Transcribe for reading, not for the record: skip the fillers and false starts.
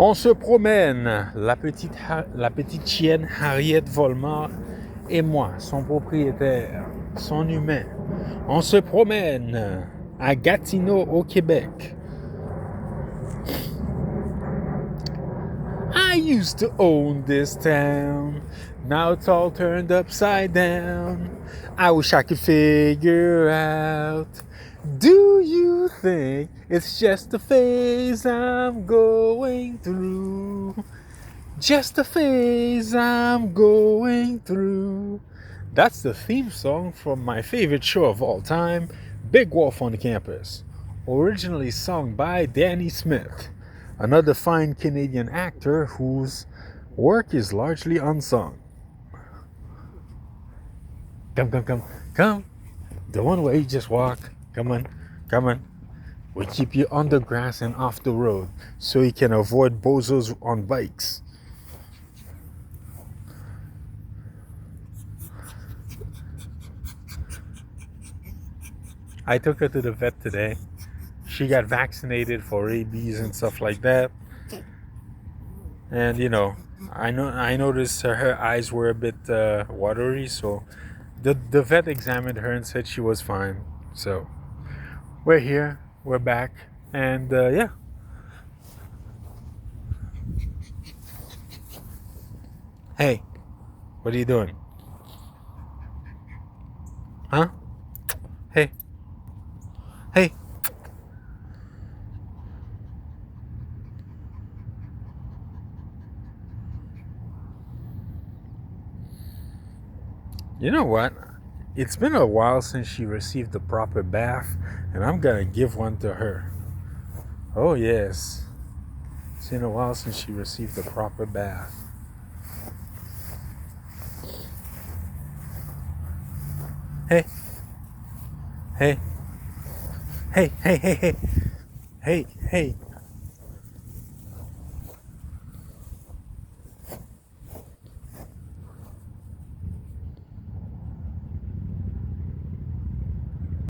On se promène, la petite chienne Harriet Volmar et moi, son propriétaire, son humain. On se promène à Gatineau au Québec. I used to own this town. Now it's all turned upside down. I wish I could figure out. Do you think it's just a phase I'm going through? Just a phase I'm going through. That's the theme song from my favorite show of all time, Big Wolf on Campus. Originally sung by Danny Smith, another fine Canadian actor whose work is largely unsung. Come. The one where you just walk. Come on. We keep you on the grass and off the road so you can avoid bozos on bikes. I took her to the vet today. She got vaccinated for rabies and stuff like that. And I noticed her eyes were a bit watery, so the vet examined her and said she was fine. So we're here, we're back, and yeah. Hey, what are you doing? Huh? Hey. You know what? It's been a while since she received the proper bath, and I'm gonna give one to her. Oh, yes. It's been a while since she received the proper bath. Hey. Hey. Hey.